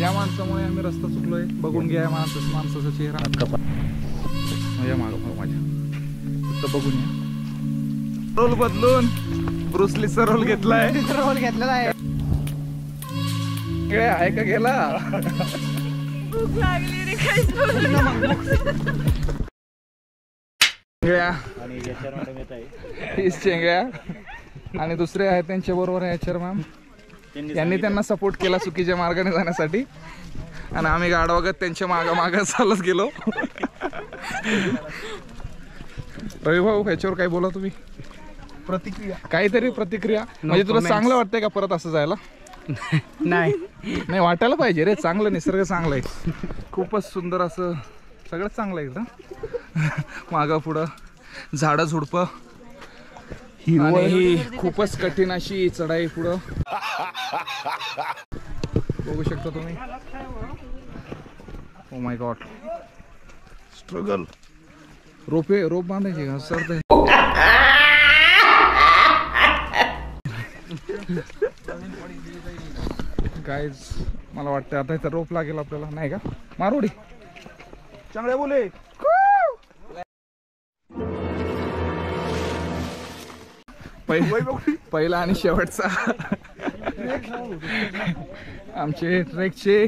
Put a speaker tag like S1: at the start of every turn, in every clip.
S1: या माणसामुळे आम्ही रस्ता चुकलोय. बघून घ्या माणसाचा चेहरा. माझ्या माझ्या फक्त बघून या. रोल बदलून ब्रुसलीचा रोल घेतलाय.
S2: रोल घेतलेला आहे.
S1: आहे का गेला?
S3: भूक लागली रे
S1: हीच चेंगळ्या आणि दुसरे आहेत त्यांच्या बरोबर आहे HR मॅम. यांनी त्यांना सपोर्ट केला चुकीच्या मार्गाने जाण्यासाठी आणि आम्ही गाडवागत त्यांच्या मागं चालत गेलो. रवी भाऊ ह्याच्यावर काय बोला तुम्ही?
S2: प्रतिक्रिया
S1: काहीतरी प्रतिक्रिया म्हणजे तुला चांगलं वाटतंय का परत असं जायला?
S2: नाही
S1: वाटायला पाहिजे रे. चांगलं निसर्ग चांगला आहे. खूपच सुंदर असं सगळं चांगलं आहे एकदम. मागं पुढं झाडं झुडपं आणि ही खूपच कठीण अशी चढाई पुढं बघू शकता तुम्ही. Oh my God struggle. रोप बांधायची का सर? ते गाईज मला वाटतं आता इथं रोप लागेल आपल्याला. नाही का? मारोडी चांगल्या बोले. पहिला आणि शेवटचा आमचे ट्रेकचे.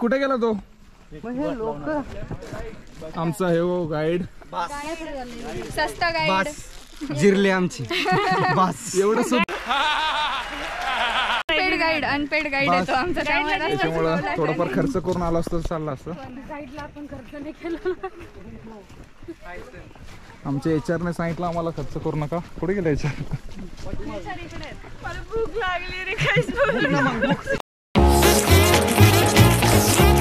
S1: कुठे गेला तो आमचा हे हो गाईड?
S3: सस्ता गाईड
S2: जिरले आमची बस.
S1: एवढं
S3: पेड गाईड अनपेड गाईड आहे तो आमचा.
S1: त्याच्यामुळं थोडंफार खर्च करून आला असतो चालला असतं. आमच्या HR ने सांगितलं आम्हाला खर्च करू नका. कुठे गेला HR?
S3: मला भूक लागली रे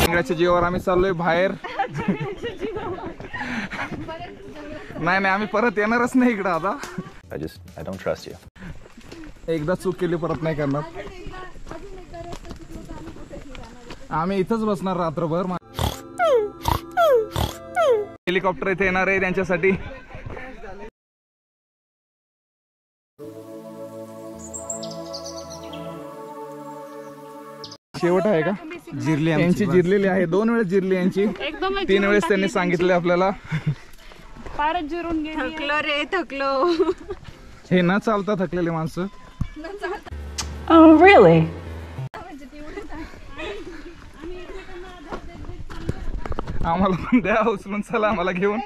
S1: इंग्रजच्या जीवावर आम्ही चाललोय बाहेर. नाही आम्ही परत येणारच नाही इकडं आता.
S4: I don't trust you.
S1: एकदा चूक केली परत नाही करणार. आम्ही इथंच बसणार रात्रभर. हेलिकॉप्टर इथे येणार आहे त्यांच्यासाठी. शेवट आहे का?
S2: जिरली
S1: यांची जिरलेली आहे. 2 वेळेस जिरली यांची. 3 वेळेस त्यांनी सांगितले आपल्याला.
S3: फारच जिरून गेली. थकलो रे थकलो.
S1: हे न चालता थकलेले माणसं.
S3: Oh really?
S1: आम्हाला पण द्या उचलून. चला आम्हाला घेऊन.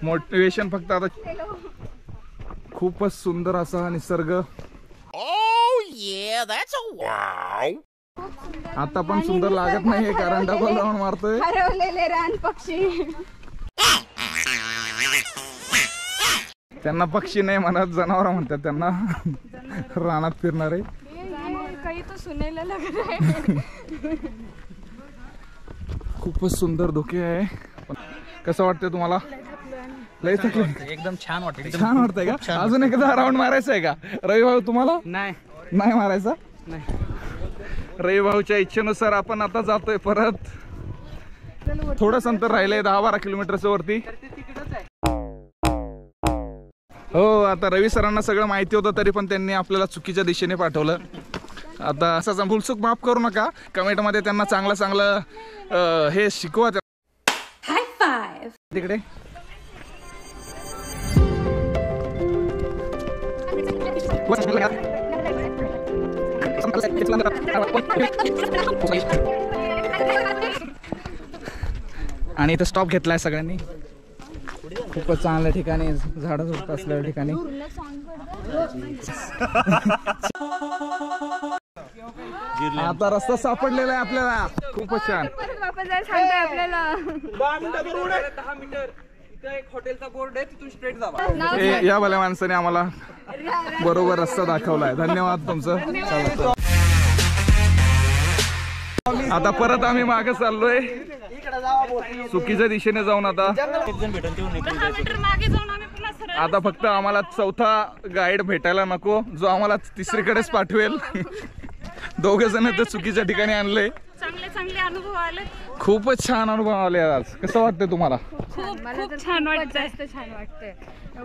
S1: मोटिवेशन फक्त आता. खूपच सुंदर असा निसर्ग. आता पण सुंदर लागत नाहीये कारण डबल राऊंड मारतोय.
S3: हरवलेले रान पक्षी.
S1: त्यांना पक्षी नाही म्हणत जनावर म्हणतात त्यांना. रानात फिरणारे.
S3: काही तो सुनेला लग रहा.
S1: खूपच सुंदर धोके आहे. कसं वाटतंय तुम्हाला? लय थकले?
S2: एकदम छान वाटतं.
S1: छान वाटतंय का? अजून एकदा राऊंड मारायचा आहे का रवी भाऊ तुम्हाला? नाही मारायचा. रवी भाऊच्या इच्छेनुसार आपण आता जातोय परत. थोडंच अंतर राहिलंय 10-12 किलोमीटरच्या वरती. हो आता रवी सरांना सगळं माहिती होतं तरी पण त्यांनी आपल्याला चुकीच्या दिशेने पाठवलं. आता असाच भूलचूक माफ करू नका. कमेंटमध्ये त्यांना चांगलं हे शिकवा.
S3: हाय फाइव
S1: तिकडे आणि इथं स्टॉप घेतलाय सगळ्यांनी. खूपच चांगल्या ठिकाणी झाडं झुडपं असलेल्या ठिकाणी. आता रस्ता सापडलेला आहे आपल्याला. खूपच छान.
S3: वापस जायला सांगताय आपल्याला.
S2: 10 मीटर एक हॉटेलचा बोर्ड आहे तिथून स्ट्रेट जावा.
S1: या भल्या माणसाने आम्हाला बरोबर रस्ता दाखवलाय. धन्यवाद तुमचं. आता परत आम्ही मागे चाललोय चुकीच्या दिशेने जाऊन. आता फक्त आम्हाला चौथा गाईड भेटायला नको जो आम्हाला तिसरीकडेच पाठवेल. 2 जण तर चुकीच्या ठिकाणी आणले.
S3: चांगले चांगले अनुभव आले.
S1: खूपच छान अनुभव आले आज. कसं वाटतंय तुम्हाला?
S3: खूप छान वाटतंय. छान वाटतंय.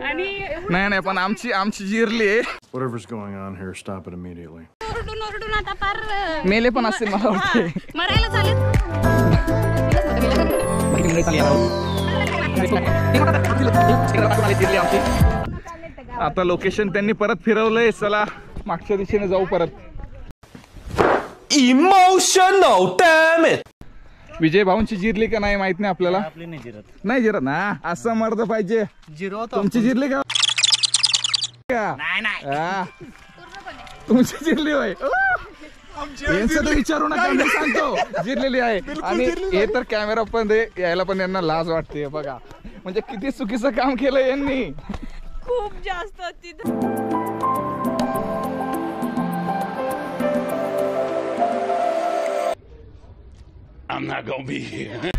S3: आणि
S1: नाही पण आमची जिरली आहे.
S5: Whatever's going on here, stop it immediately.
S3: ओरडून आता फार
S1: मेले पण असतील मला वाटते.
S3: मरायला चालेल.
S1: आता लोकेशन त्यांनी परत फिरवलंय. चला मागच्या दिशेने जाऊ परत.
S6: Emotional, damn it!
S1: विजय भाऊंची जिरली का नाही माहित नाही आपल्याला. नाही जिरत ना. असं मर्द पाहिजे. तुमची जिरली का? हा. तुमची जिरली होय. यांचं तर विचारू नका, मी सांगतो जिरलेली आहे. आणि हे तर कॅमेरा पण यायला पण यांना लाज वाटते बघा. म्हणजे किती चुकीचं काम केलं यांनी.
S3: खूप जास्त तिथं.
S6: I'm not gonna be here.